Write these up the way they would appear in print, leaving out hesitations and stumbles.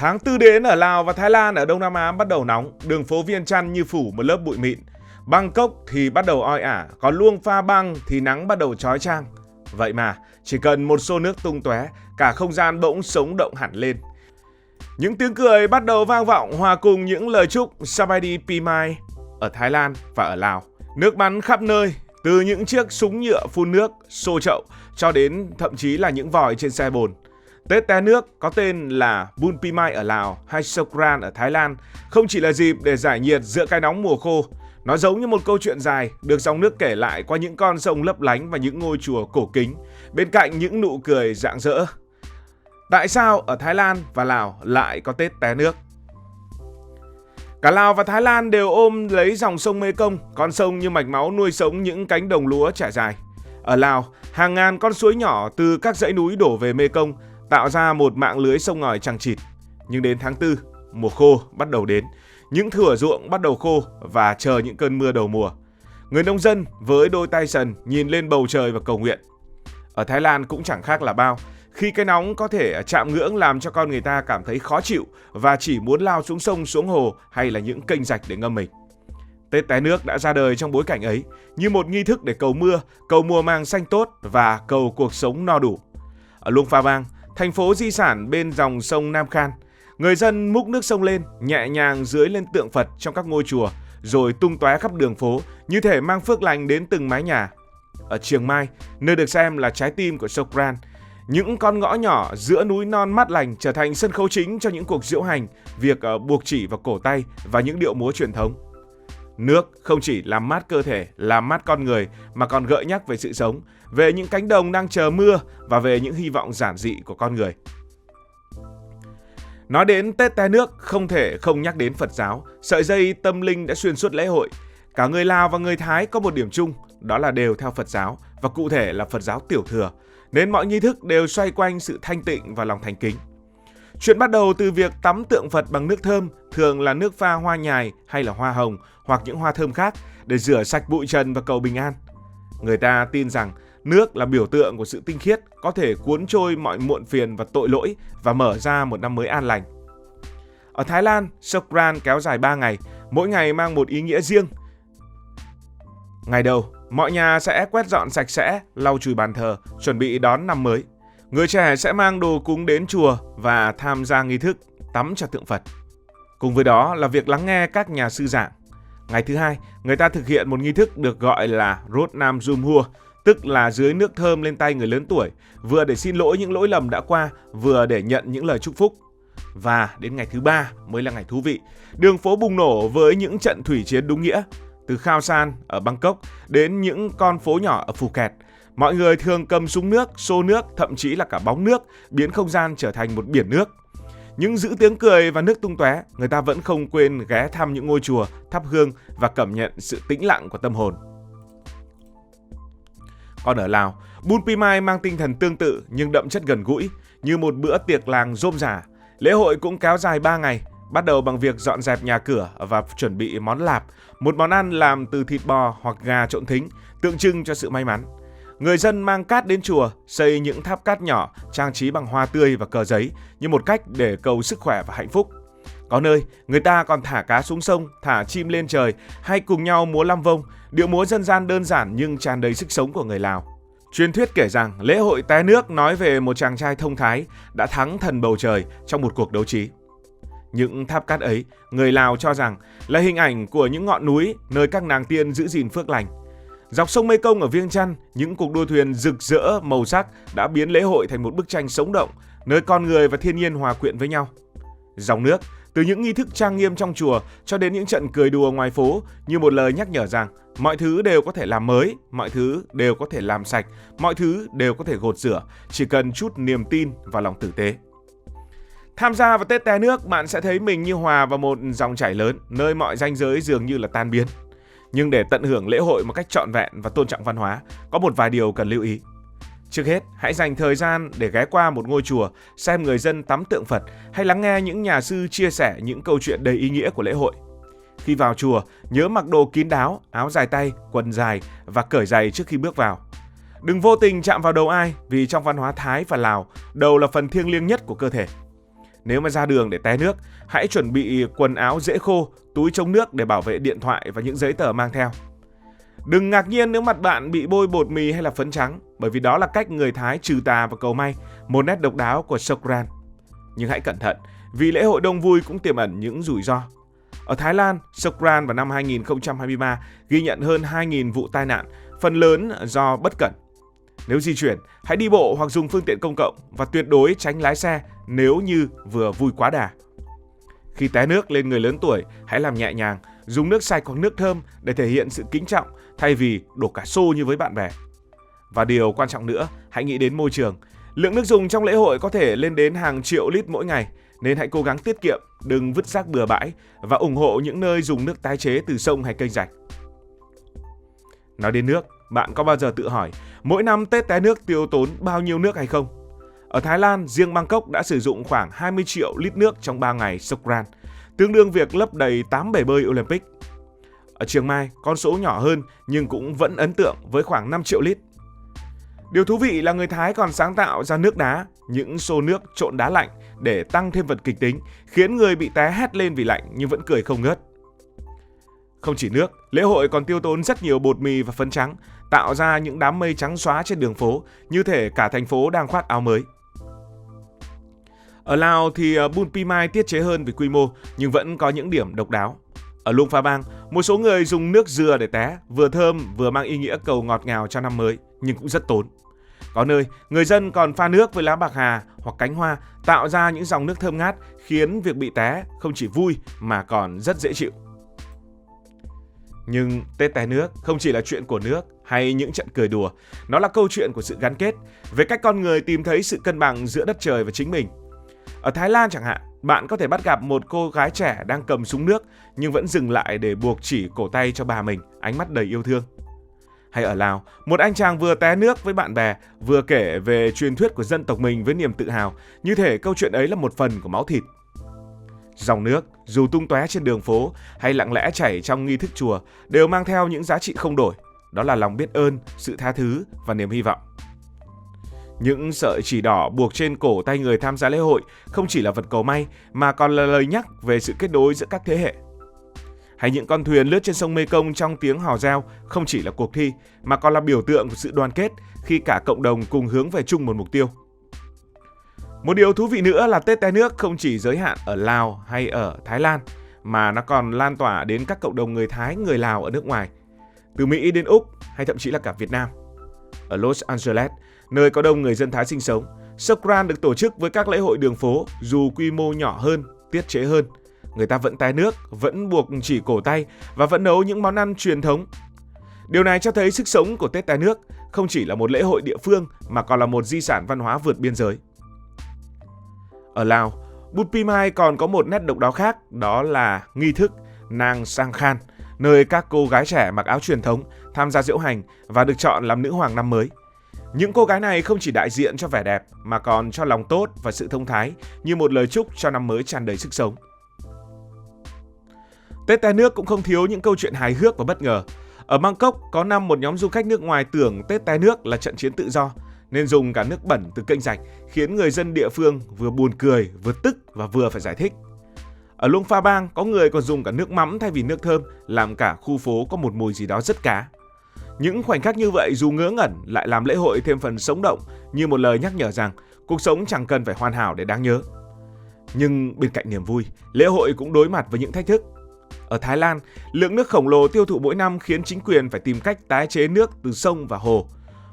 Tháng tư đến ở Lào và Thái Lan ở Đông Nam Á bắt đầu nóng, đường phố Viêng Chăn như phủ một lớp bụi mịn. Bangkok thì bắt đầu oi ả, còn Luang Prabang thì nắng bắt đầu chói chang. Vậy mà, chỉ cần một xô nước tung tóe, cả không gian bỗng sống động hẳn lên. Những tiếng cười bắt đầu vang vọng hòa cùng những lời chúc Sawadee Pimai ở Thái Lan và ở Lào. Nước bắn khắp nơi, từ những chiếc súng nhựa phun nước, xô chậu cho đến thậm chí là những vòi trên xe bồn. Tết té nước có tên là Bun Pimai ở Lào hay Songkran ở Thái Lan không chỉ là dịp để giải nhiệt giữa cái nóng mùa khô. Nó giống như một câu chuyện dài được dòng nước kể lại qua những con sông lấp lánh và những ngôi chùa cổ kính, bên cạnh những nụ cười rạng rỡ. Tại sao ở Thái Lan và Lào lại có Tết té nước? Cả Lào và Thái Lan đều ôm lấy dòng sông Mekong, con sông như mạch máu nuôi sống những cánh đồng lúa trải dài. Ở Lào, hàng ngàn con suối nhỏ từ các dãy núi đổ về Mekong, tạo ra một mạng lưới sông ngòi chằng chịt. Nhưng đến tháng 4, mùa khô bắt đầu đến. Những thửa ruộng bắt đầu khô và chờ những cơn mưa đầu mùa. Người nông dân với đôi tay sần nhìn lên bầu trời và cầu nguyện. Ở Thái Lan cũng chẳng khác là bao. Khi cái nóng có thể chạm ngưỡng làm cho con người ta cảm thấy khó chịu và chỉ muốn lao xuống sông, xuống hồ hay là những kênh rạch để ngâm mình. Tết té nước đã ra đời trong bối cảnh ấy như một nghi thức để cầu mưa, cầu mùa màng xanh tốt và cầu cuộc sống no đủ. Ở Luang Prabang, thành phố di sản bên dòng sông Nam Khan, người dân múc nước sông lên, nhẹ nhàng dưới lên tượng Phật trong các ngôi chùa, rồi tung tóe khắp đường phố, như thể mang phước lành đến từng mái nhà. Ở Chiang Mai, nơi được xem là trái tim của Songkran, những con ngõ nhỏ giữa núi non mát lành trở thành sân khấu chính cho những cuộc diễu hành, việc buộc chỉ vào cổ tay và những điệu múa truyền thống. Nước không chỉ làm mát cơ thể, làm mát con người mà còn gợi nhắc về sự sống, về những cánh đồng đang chờ mưa và về những hy vọng giản dị của con người. Nói đến Tết té nước không thể không nhắc đến Phật giáo, sợi dây tâm linh đã xuyên suốt lễ hội. Cả người Lào và người Thái có một điểm chung, đó là đều theo Phật giáo và cụ thể là Phật giáo Tiểu Thừa, nên mọi nghi thức đều xoay quanh sự thanh tịnh và lòng thành kính. Chuyện bắt đầu từ việc tắm tượng Phật bằng nước thơm, thường là nước pha hoa nhài hay là hoa hồng hoặc những hoa thơm khác để rửa sạch bụi trần và cầu bình an. Người ta tin rằng nước là biểu tượng của sự tinh khiết, có thể cuốn trôi mọi muộn phiền và tội lỗi và mở ra một năm mới an lành. Ở Thái Lan, Songkran kéo dài 3 ngày, mỗi ngày mang một ý nghĩa riêng. Ngày đầu, mọi nhà sẽ quét dọn sạch sẽ, lau chùi bàn thờ, chuẩn bị đón năm mới. Người trẻ sẽ mang đồ cúng đến chùa và tham gia nghi thức tắm cho tượng Phật. Cùng với đó là việc lắng nghe các nhà sư giảng. Ngày thứ hai, người ta thực hiện một nghi thức được gọi là Rot Nam Jumhur, tức là dưới nước thơm lên tay người lớn tuổi, vừa để xin lỗi những lỗi lầm đã qua, vừa để nhận những lời chúc phúc. Và đến ngày thứ ba mới là ngày thú vị. Đường phố bùng nổ với những trận thủy chiến đúng nghĩa. Từ Khao San ở Bangkok đến những con phố nhỏ ở Phuket, mọi người thường cầm súng nước, xô nước, thậm chí là cả bóng nước, biến không gian trở thành một biển nước. Nhưng giữ tiếng cười và nước tung tóe, người ta vẫn không quên ghé thăm những ngôi chùa, thắp hương và cảm nhận sự tĩnh lặng của tâm hồn. Còn ở Lào, Bun Pimai mang tinh thần tương tự nhưng đậm chất gần gũi, như một bữa tiệc làng rôm rả. Lễ hội cũng kéo dài 3 ngày, bắt đầu bằng việc dọn dẹp nhà cửa và chuẩn bị món lạp, một món ăn làm từ thịt bò hoặc gà trộn thính, tượng trưng cho sự may mắn. Người dân mang cát đến chùa, xây những tháp cát nhỏ, trang trí bằng hoa tươi và cờ giấy như một cách để cầu sức khỏe và hạnh phúc. Có nơi, người ta còn thả cá xuống sông, thả chim lên trời hay cùng nhau múa lam vông, điệu múa dân gian đơn giản nhưng tràn đầy sức sống của người Lào. Truyền thuyết kể rằng lễ hội té nước nói về một chàng trai thông thái đã thắng thần bầu trời trong một cuộc đấu trí. Những tháp cát ấy, người Lào cho rằng là hình ảnh của những ngọn núi nơi các nàng tiên giữ gìn phước lành. Dọc sông Mekong ở Viêng Chăn, những cuộc đua thuyền rực rỡ màu sắc đã biến lễ hội thành một bức tranh sống động, nơi con người và thiên nhiên hòa quyện với nhau. Dòng nước, từ những nghi thức trang nghiêm trong chùa cho đến những trận cười đùa ngoài phố, như một lời nhắc nhở rằng mọi thứ đều có thể làm mới, mọi thứ đều có thể làm sạch, mọi thứ đều có thể gột rửa, chỉ cần chút niềm tin và lòng tử tế. Tham gia vào Tết té nước, bạn sẽ thấy mình như hòa vào một dòng chảy lớn, nơi mọi ranh giới dường như là tan biến. Nhưng để tận hưởng lễ hội một cách trọn vẹn và tôn trọng văn hóa, có một vài điều cần lưu ý. Trước hết, hãy dành thời gian để ghé qua một ngôi chùa, xem người dân tắm tượng Phật hay lắng nghe những nhà sư chia sẻ những câu chuyện đầy ý nghĩa của lễ hội. Khi vào chùa, nhớ mặc đồ kín đáo, áo dài tay, quần dài và cởi giày trước khi bước vào. Đừng vô tình chạm vào đầu ai, vì trong văn hóa Thái và Lào, đầu là phần thiêng liêng nhất của cơ thể. Nếu mà ra đường để té nước, hãy chuẩn bị quần áo dễ khô, túi chống nước để bảo vệ điện thoại và những giấy tờ mang theo. Đừng ngạc nhiên nếu mặt bạn bị bôi bột mì hay là phấn trắng, bởi vì đó là cách người Thái trừ tà và cầu may, một nét độc đáo của Songkran. Nhưng hãy cẩn thận, vì lễ hội đông vui cũng tiềm ẩn những rủi ro. Ở Thái Lan, Songkran vào năm 2023 ghi nhận hơn 2.000 vụ tai nạn, phần lớn do bất cẩn. Nếu di chuyển, hãy đi bộ hoặc dùng phương tiện công cộng và tuyệt đối tránh lái xe nếu như vừa vui quá đà. Khi té nước lên người lớn tuổi, hãy làm nhẹ nhàng, dùng nước sạch hoặc nước thơm để thể hiện sự kính trọng thay vì đổ cả xô như với bạn bè. Và điều quan trọng nữa, hãy nghĩ đến môi trường. Lượng nước dùng trong lễ hội có thể lên đến hàng triệu lít mỗi ngày, nên hãy cố gắng tiết kiệm, đừng vứt rác bừa bãi và ủng hộ những nơi dùng nước tái chế từ sông hay kênh rạch. Nói đến nước, bạn có bao giờ tự hỏi mỗi năm Tết té nước tiêu tốn bao nhiêu nước hay không? Ở Thái Lan, riêng Bangkok đã sử dụng khoảng 20 triệu lít nước trong 3 ngày Songkran, tương đương việc lấp đầy 8 bể bơi Olympic. Ở Chiang Mai, con số nhỏ hơn nhưng cũng vẫn ấn tượng với khoảng 5 triệu lít. Điều thú vị là người Thái còn sáng tạo ra nước đá, những xô nước trộn đá lạnh để tăng thêm phần kịch tính, khiến người bị té hét lên vì lạnh nhưng vẫn cười không ngớt. Không chỉ nước, lễ hội còn tiêu tốn rất nhiều bột mì và phấn trắng, tạo ra những đám mây trắng xóa trên đường phố, như thể cả thành phố đang khoác áo mới. Ở Lào thì Bun Pi Mai tiết chế hơn về quy mô nhưng vẫn có những điểm độc đáo. Ở Luông Pha Bang, một số người dùng nước dừa để té, vừa thơm vừa mang ý nghĩa cầu ngọt ngào cho năm mới, nhưng cũng rất tốn. Có nơi, người dân còn pha nước với lá bạc hà hoặc cánh hoa, tạo ra những dòng nước thơm ngát, khiến việc bị té không chỉ vui mà còn rất dễ chịu. Nhưng Tết té nước không chỉ là chuyện của nước hay những trận cười đùa, nó là câu chuyện của sự gắn kết, về cách con người tìm thấy sự cân bằng giữa đất trời và chính mình. Ở Thái Lan chẳng hạn, bạn có thể bắt gặp một cô gái trẻ đang cầm súng nước nhưng vẫn dừng lại để buộc chỉ cổ tay cho bà mình, ánh mắt đầy yêu thương. Hay ở Lào, một anh chàng vừa té nước với bạn bè, vừa kể về truyền thuyết của dân tộc mình với niềm tự hào, như thể câu chuyện ấy là một phần của máu thịt. Dòng nước, dù tung tóe trên đường phố hay lặng lẽ chảy trong nghi thức chùa, đều mang theo những giá trị không đổi, đó là lòng biết ơn, sự tha thứ và niềm hy vọng. Những sợi chỉ đỏ buộc trên cổ tay người tham gia lễ hội không chỉ là vật cầu may mà còn là lời nhắc về sự kết nối giữa các thế hệ. Hay những con thuyền lướt trên sông Mekong trong tiếng hò reo không chỉ là cuộc thi mà còn là biểu tượng của sự đoàn kết khi cả cộng đồng cùng hướng về chung một mục tiêu. Một điều thú vị nữa là Tết té nước không chỉ giới hạn ở Lào hay ở Thái Lan mà nó còn lan tỏa đến các cộng đồng người Thái, người Lào ở nước ngoài, từ Mỹ đến Úc hay thậm chí là cả Việt Nam. Ở Los Angeles, nơi có đông người dân Thái sinh sống, Songkran được tổ chức với các lễ hội đường phố dù quy mô nhỏ hơn, tiết chế hơn. Người ta vẫn té nước, vẫn buộc chỉ cổ tay và vẫn nấu những món ăn truyền thống. Điều này cho thấy sức sống của Tết té nước không chỉ là một lễ hội địa phương mà còn là một di sản văn hóa vượt biên giới. Ở Lào, Bun Pi Mai còn có một nét độc đáo khác, đó là nghi thức Nang Sang Khan, nơi các cô gái trẻ mặc áo truyền thống tham gia diễu hành và được chọn làm nữ hoàng năm mới. Những cô gái này không chỉ đại diện cho vẻ đẹp mà còn cho lòng tốt và sự thông thái như một lời chúc cho năm mới tràn đầy sức sống. Tết té nước cũng không thiếu những câu chuyện hài hước và bất ngờ. Ở Bangkok, có năm một nhóm du khách nước ngoài tưởng Tết té nước là trận chiến tự do, nên dùng cả nước bẩn từ kênh rạch, khiến người dân địa phương vừa buồn cười, vừa tức và vừa phải giải thích. Ở Luông Pha Bang, có người còn dùng cả nước mắm thay vì nước thơm, làm cả khu phố có một mùi gì đó rất cá. Những khoảnh khắc như vậy dù ngớ ngẩn lại làm lễ hội thêm phần sống động, như một lời nhắc nhở rằng cuộc sống chẳng cần phải hoàn hảo để đáng nhớ. Nhưng bên cạnh niềm vui, lễ hội cũng đối mặt với những thách thức. Ở Thái Lan, lượng nước khổng lồ tiêu thụ mỗi năm khiến chính quyền phải tìm cách tái chế nước từ sông và hồ.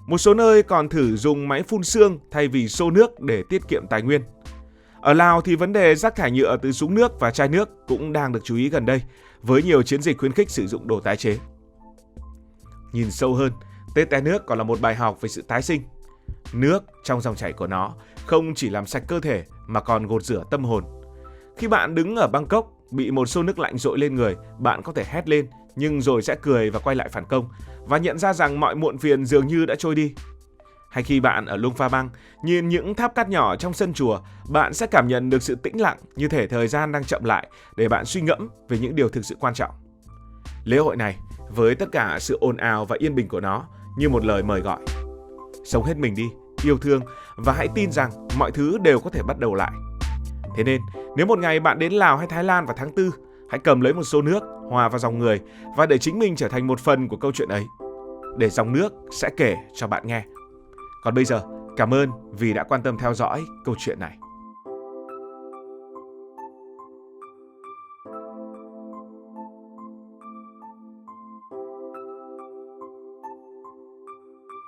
Một số nơi còn thử dùng máy phun sương thay vì xô nước để tiết kiệm tài nguyên. Ở Lào thì vấn đề rác thải nhựa từ súng nước và chai nước cũng đang được chú ý gần đây, với nhiều chiến dịch khuyến khích sử dụng đồ tái chế. Nhìn sâu hơn, Tết té nước còn là một bài học về sự tái sinh. Nước trong dòng chảy của nó không chỉ làm sạch cơ thể mà còn gột rửa tâm hồn. Khi bạn đứng ở Bangkok, bị một xô nước lạnh dội lên người, bạn có thể hét lên nhưng rồi sẽ cười và quay lại phản công và nhận ra rằng mọi muộn phiền dường như đã trôi đi. Hay khi bạn ở Luông Pha Bang, nhìn những tháp cát nhỏ trong sân chùa, bạn sẽ cảm nhận được sự tĩnh lặng, như thể thời gian đang chậm lại để bạn suy ngẫm về những điều thực sự quan trọng. Lễ hội này, với tất cả sự ồn ào và yên bình của nó, như một lời mời gọi. Sống hết mình đi, yêu thương và hãy tin rằng mọi thứ đều có thể bắt đầu lại. Thế nên, nếu một ngày bạn đến Lào hay Thái Lan vào tháng 4, hãy cầm lấy một xô nước, hòa vào dòng người và để chính mình trở thành một phần của câu chuyện ấy. Để dòng nước sẽ kể cho bạn nghe. Còn bây giờ, cảm ơn vì đã quan tâm theo dõi câu chuyện này.